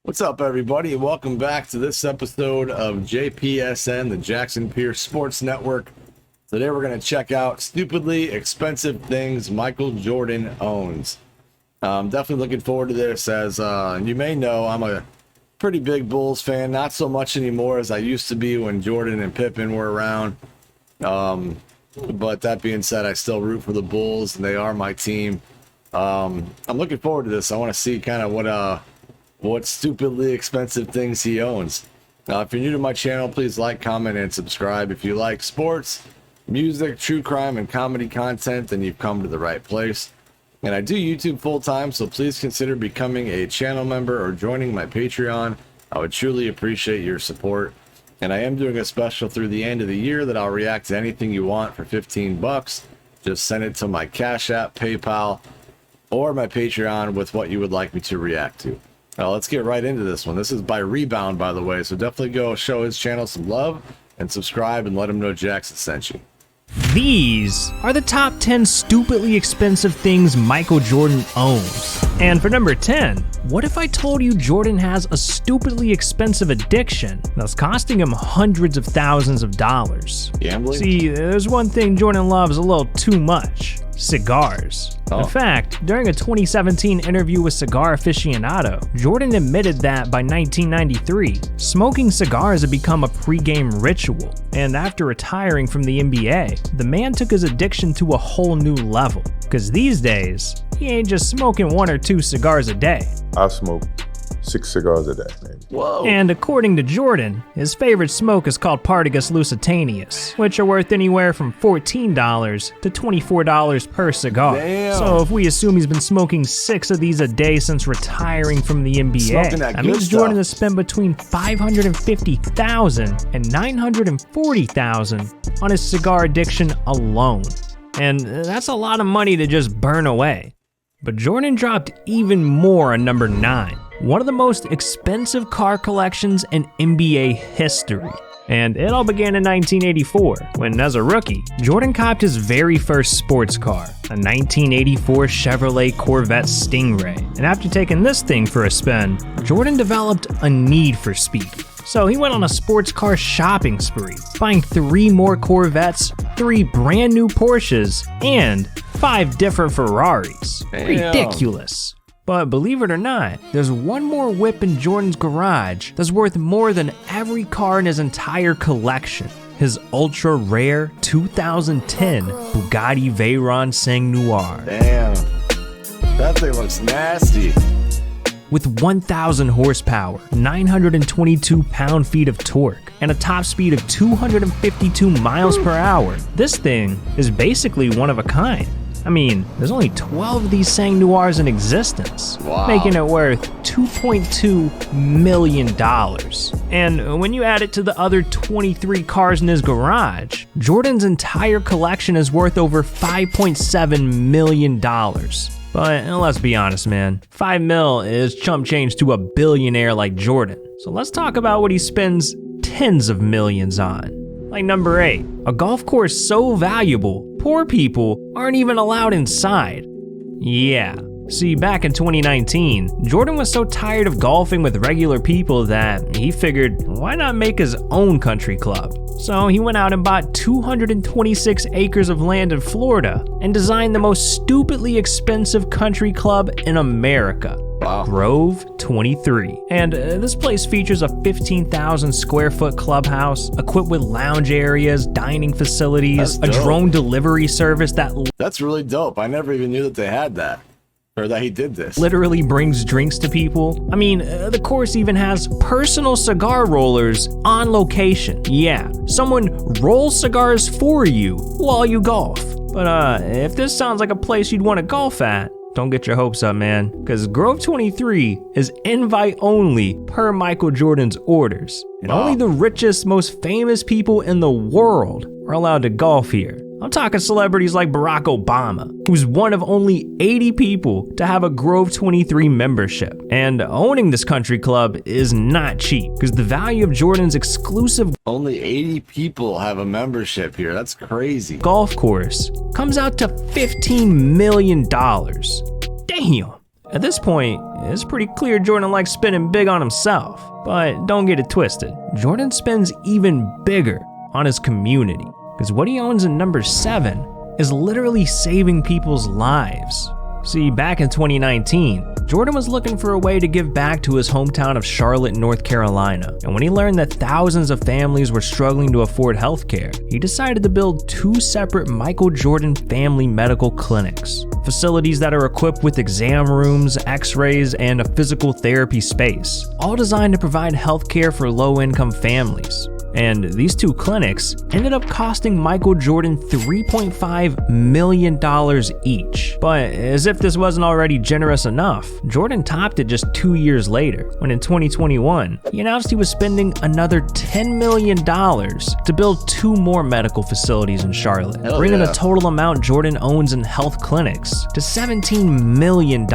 What's up, everybody, and welcome back to this episode of JPSN, the Jackson Pierce Sports Network. Today we're going to check out stupidly expensive things Michael Jordan owns. I'm definitely looking forward to this, as you may know, I'm a pretty big Bulls fan. Not so much anymore as I used to be when Jordan and Pippen were around. But that being said, I still root for the Bulls, and they are my team. I'm looking forward to this. I want to see kind of what stupidly expensive things he owns. If you're new to my channel, please like, comment, and subscribe. If you like sports, music, true crime, and comedy content, then you've come to the right place. And I do YouTube full-time, so please consider becoming a channel member or joining my Patreon. I would truly appreciate your support. And I am doing a special through the end of the year that I'll react to anything you want for 15 bucks. Just send it to my CashApp, PayPal, or my Patreon with what you would like me to react to. Let's get right into this one. This is by Rebound, by the way, so definitely go show his channel some love and subscribe and let him know Jackson sent you. These are the top 10 stupidly expensive things Michael Jordan owns. And for number 10, what if I told you Jordan has a stupidly expensive addiction that's costing him hundreds of thousands of dollars? Gambling? See, there's one thing Jordan loves a little too much: cigars. In fact, during a 2017 interview with Cigar Aficionado, Jordan admitted that by 1993, smoking cigars had become a pre-game ritual. And after retiring from the NBA, the man took his addiction to a whole new level. Because these days, he ain't just smoking 1 or 2 cigars a day. I smoke 6 cigars a day, maybe. Whoa. And according to Jordan, his favorite smoke is called Partagas Lusitaneous, which are worth anywhere from $14 to $24 per cigar. Damn. So if we assume he's been smoking 6 of these a day since retiring from the NBA, that means Jordan has spent between $550,000 and $940,000 on his cigar addiction alone. And that's a lot of money to just burn away. But Jordan dropped even more on number 9. One of the most expensive car collections in NBA history. And it all began in 1984, when as a rookie, Jordan copped his very first sports car, a 1984 Chevrolet Corvette Stingray. And after taking this thing for a spin, Jordan developed a need for speed. So he went on a sports car shopping spree, buying 3 more Corvettes, 3 brand new Porsches, and 5 different Ferraris. Damn. Ridiculous. But believe it or not, there's one more whip in Jordan's garage that's worth more than every car in his entire collection. His ultra rare 2010 Bugatti Veyron Sang Noir. Damn. That thing looks nasty. With 1,000 horsepower, 922 pound-feet of torque, and a top speed of 252 miles per hour, this thing is basically one of a kind. I mean, there's only 12 of these Sang Noirs in existence, making it worth $2.2 million. And when you add it to the other 23 cars in his garage, Jordan's entire collection is worth over $5.7 million. But let's be honest, man, 5 mil is chump change to a billionaire like Jordan. So let's talk about what he spends tens of millions on. Like number 8, a golf course so valuable, poor people aren't even allowed inside. Yeah. See, back in 2019, Jordan was so tired of golfing with regular people that he figured, why not make his own country club? So he went out and bought 226 acres of land in Florida and designed the most stupidly expensive country club in America. Wow. Grove 23. And this place features a 15,000 square foot clubhouse equipped with lounge areas, dining facilities, a drone delivery service That's really dope. I never even knew that they had that. Or that he did this. Literally brings drinks to people. I mean, the course even has personal cigar rollers on location. Yeah, someone rolls cigars for you while you golf. But if this sounds like a place you'd want to golf at, don't get your hopes up, man, because Grove 23 is invite only per Michael Jordan's orders. And only the richest, most famous people in the world are allowed to golf here. I'm talking celebrities like Barack Obama, who's one of only 80 people to have a Grove 23 membership. And owning this country club is not cheap, because the value of Jordan's exclusive Only 80 people have a membership here. That's crazy. golf course comes out to $15 million. Damn. At this point, it's pretty clear Jordan likes spending big on himself. But don't get it twisted, Jordan spends even bigger on his community. Because what he owns in number 7 is literally saving people's lives. See, back in 2019, Jordan was looking for a way to give back to his hometown of Charlotte, North Carolina. And when he learned that thousands of families were struggling to afford healthcare, he decided to build 2 separate Michael Jordan family medical clinics. Facilities that are equipped with exam rooms, x-rays, and a physical therapy space, all designed to provide healthcare for low-income families. And these 2 clinics ended up costing Michael Jordan $3.5 million each. But as if this wasn't already generous enough, Jordan topped it just 2 years later, when in 2021, he announced he was spending another $10 million to build 2 more medical facilities in Charlotte, bringing the total amount Jordan owns in health clinics to $17 million.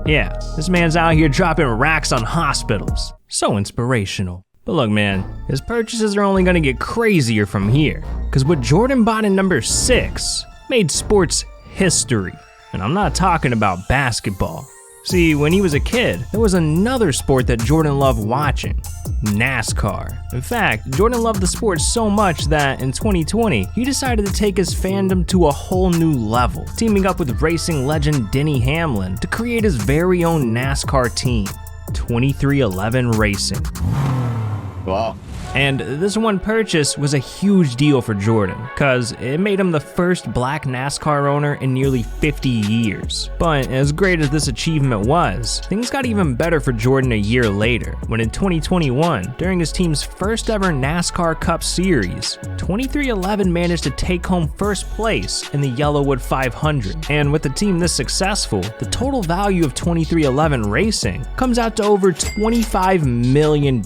Yeah, this man's out here dropping racks on hospitals. So inspirational. But look, man, his purchases are only gonna get crazier from here. Cause what Jordan bought in number 6 made sports history. And I'm not talking about basketball. See, when he was a kid, there was another sport that Jordan loved watching: NASCAR. In fact, Jordan loved the sport so much that in 2020, he decided to take his fandom to a whole new level, teaming up with racing legend Denny Hamlin to create his very own NASCAR team, 2311 Racing. Wow. And this one purchase was a huge deal for Jordan, cause it made him the first black NASCAR owner in nearly 50 years. But as great as this achievement was, things got even better for Jordan a year later, when in 2021, during his team's first ever NASCAR Cup Series, 2311 managed to take home first place in the Yellowwood 500. And with the team this successful, the total value of 2311 Racing comes out to over $25 million.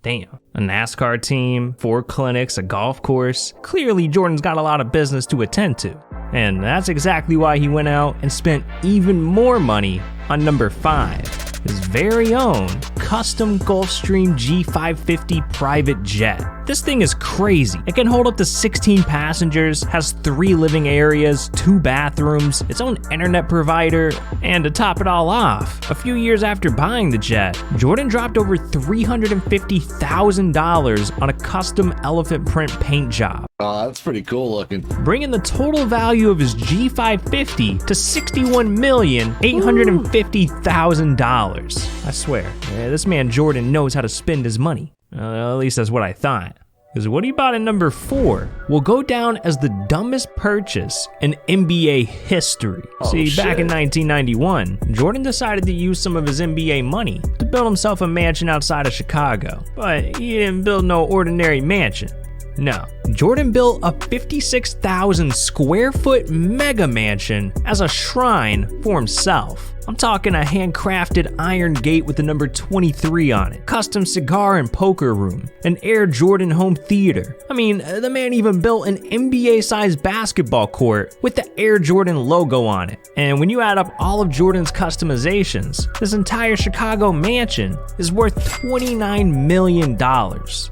Damn, a NASCAR team, 4 clinics, a golf course. Clearly Jordan's got a lot of business to attend to. And that's exactly why he went out and spent even more money on number 5, his very own custom Gulfstream G550 private jet. This thing is crazy. It can hold up to 16 passengers, has 3 living areas, 2 bathrooms, its own internet provider, and to top it all off, a few years after buying the jet, Jordan dropped over $350,000 on a custom elephant print paint job. Oh, that's pretty cool looking. Bringing the total value of his G550 to $61,850,000. I swear, this man Jordan knows how to spend his money. At least that's what I thought. Because what he bought in number 4 will go down as the dumbest purchase in NBA history. See, back in 1991, Jordan decided to use some of his NBA money to build himself a mansion outside of Chicago. But he didn't build no ordinary mansion. No, Jordan built a 56,000 square foot mega mansion as a shrine for himself. I'm talking a handcrafted iron gate with the number 23 on it, custom cigar and poker room, an Air Jordan home theater. I mean, the man even built an NBA-sized basketball court with the Air Jordan logo on it. And when you add up all of Jordan's customizations, this entire Chicago mansion is worth $29 million.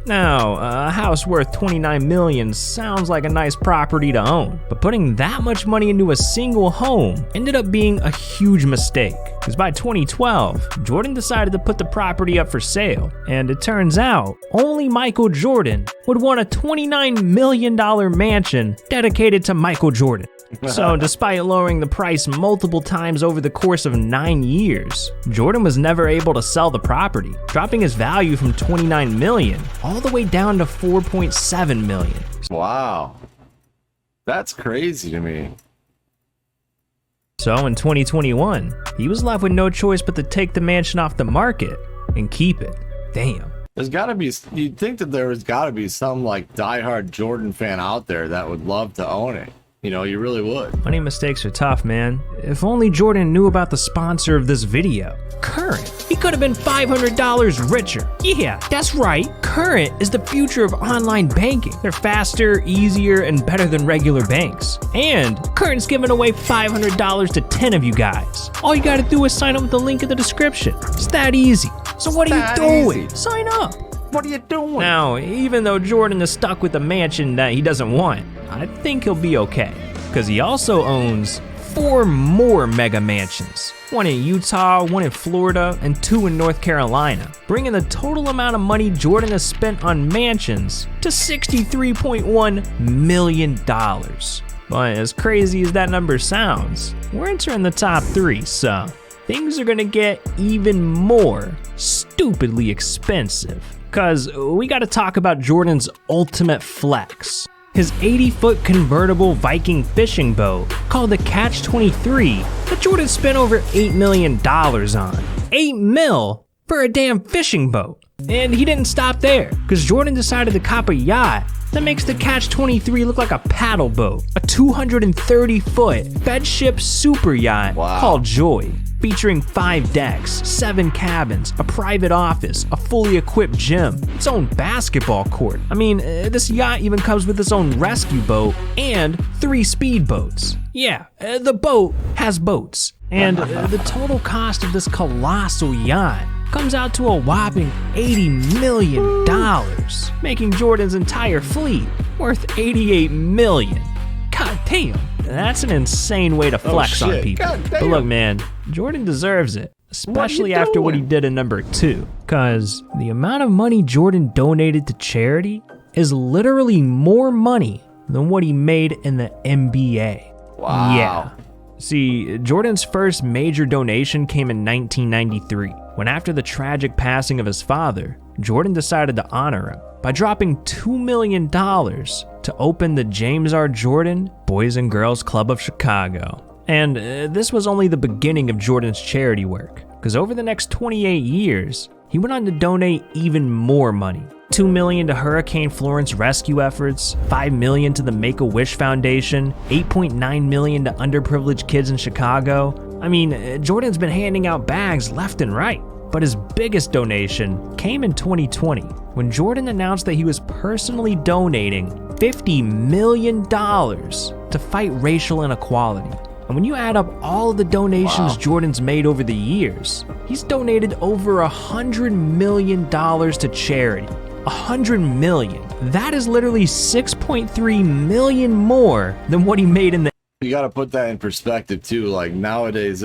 Now, a house worth $29 million sounds like a nice property to own, but putting that much money into a single home ended up being a huge mistake. Because by 2012, Jordan decided to put the property up for sale, and it turns out only Michael Jordan would want a $29 million mansion dedicated to Michael Jordan. So despite lowering the price multiple times over the course of 9 years, Jordan was never able to sell the property, dropping his value from $29 million all the way down to $4.7 million. Wow. That's crazy to me. So in 2021, he was left with no choice but to take the mansion off the market and keep it. Damn. There's gotta be, you'd think that there has gotta be some like diehard Jordan fan out there that would love to own it. You know, you really would. Money mistakes are tough, man. If only Jordan knew about the sponsor of this video, Current. He could have been $500 richer. Yeah, that's right. Current is the future of online banking. They're faster, easier, and better than regular banks. And Current's giving away $500 to 10 of you guys. All you gotta do is sign up with the link in the description. It's that easy. So what are you doing? Sign up. What are you doing? Now, even though Jordan is stuck with a mansion that he doesn't want, I think he'll be okay. Because he also owns 4 more mega mansions, one in Utah, one in Florida, and 2 in North Carolina, bringing the total amount of money Jordan has spent on mansions to $63.1 million. But as crazy as that number sounds, we're entering the top 3, so things are gonna get even more stupidly expensive. Cause we gotta talk about Jordan's ultimate flex. His 80-foot convertible Viking fishing boat called the Catch 23 that Jordan spent over $8 million on. 8 mil for a damn fishing boat. And he didn't stop there, cause Jordan decided to cop a yacht that makes the Catch 23 look like a paddle boat. A 230-foot Fedship super yacht called Joy, featuring 5 decks, 7 cabins, a private office, a fully equipped gym, its own basketball court. I mean, this yacht even comes with its own rescue boat and 3 speedboats. Yeah, the boat has boats. And the total cost of this colossal yacht comes out to a whopping $80 million, making Jordan's entire fleet worth $88 million. God damn, that's an insane way to flex on people. But look, man, Jordan deserves it, especially after what he did in number 2, cause the amount of money Jordan donated to charity is literally more money than what he made in the NBA. Wow. Yeah. See, Jordan's first major donation came in 1993, when after the tragic passing of his father, Jordan decided to honor him by dropping $2 million to open the James R. Jordan Boys and Girls Club of Chicago. And this was only the beginning of Jordan's charity work, because over the next 28 years, he went on to donate even more money. $2 million to Hurricane Florence rescue efforts, $5 million to the Make-A-Wish Foundation, $8.9 million to underprivileged kids in Chicago. I mean, Jordan's been handing out bags left and right. But his biggest donation came in 2020, when Jordan announced that he was personally donating $50 million to fight racial inequality. And when you add up all of the donations Jordan's made over the years, he's donated over $100 million to charity. $100 million. That is literally $6.3 million more than what he made in the. You got to put that in perspective too. Like nowadays,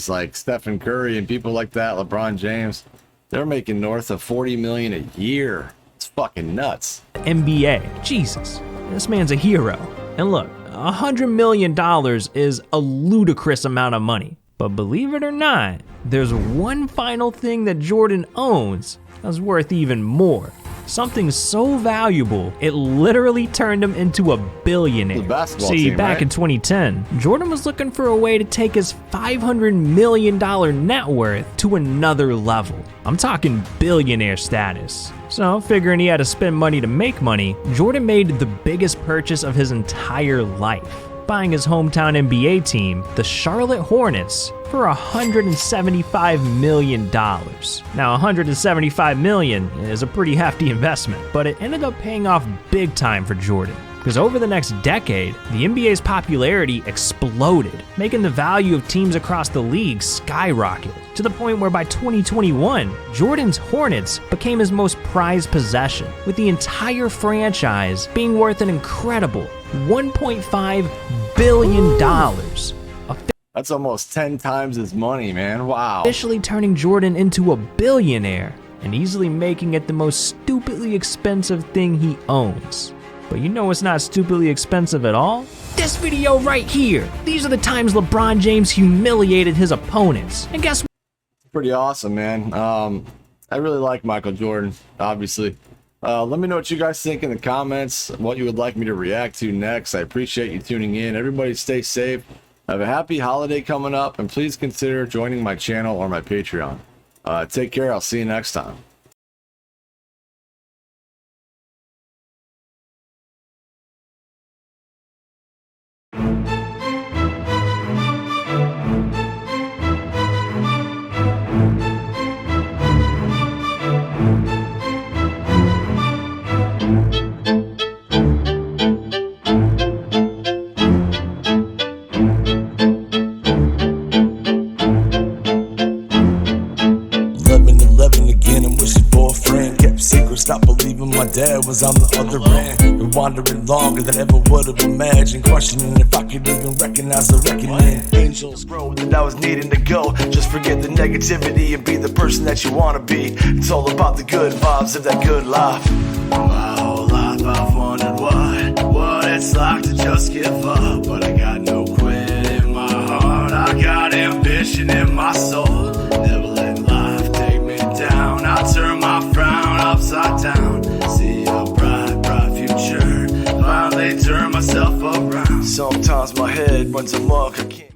like Stephen Curry and people like that, LeBron James, they're making north of $40 million a year. It's fucking nuts. NBA. Jesus, this man's a hero. And look, $100 million is a ludicrous amount of money. But believe it or not, there's one final thing that Jordan owns that's worth even more. Something so valuable, it literally turned him into a billionaire. The basketball See, team, back right? in 2010, Jordan was looking for a way to take his $500 million net worth to another level. I'm talking billionaire status. So, figuring he had to spend money to make money, Jordan made the biggest purchase of his entire life, buying his hometown NBA team, the Charlotte Hornets, for $175 million. Now, $175 million is a pretty hefty investment, but it ended up paying off big time for Jordan. Because over the next decade, the NBA's popularity exploded, making the value of teams across the league skyrocket, to the point where by 2021, Jordan's Hornets became his most prized possession, with the entire franchise being worth an incredible $1.5 billion. That's almost 10 times his money, man. Wow. Officially turning Jordan into a billionaire and easily making it the most stupidly expensive thing he owns. But you know what's not stupidly expensive at all? This video right here. These are the times LeBron James humiliated his opponents. And guess what? Pretty awesome, man. I really like Michael Jordan, obviously. Let me know what you guys think in the comments, what you would like me to react to next. I appreciate you tuning in. Everybody stay safe. Have a happy holiday coming up, and please consider joining my channel or my Patreon. Take care. I'll see you next time. Again, and we're dad was on the other end. Been wandering longer than ever would have imagined, questioning if I could even recognize the reckoning. Angels wrote that I was needing to go. Just forget the negativity and be the person that you wanna be. It's all about the good vibes of that good life. My whole life I've wondered what it's like to just give up, but I got no quit in my heart. I got ambition in my soul. Never let life take me down. I turn my frown upside down. See a bright, bright future. Finally turn myself around. Sometimes my head runs amok. I can't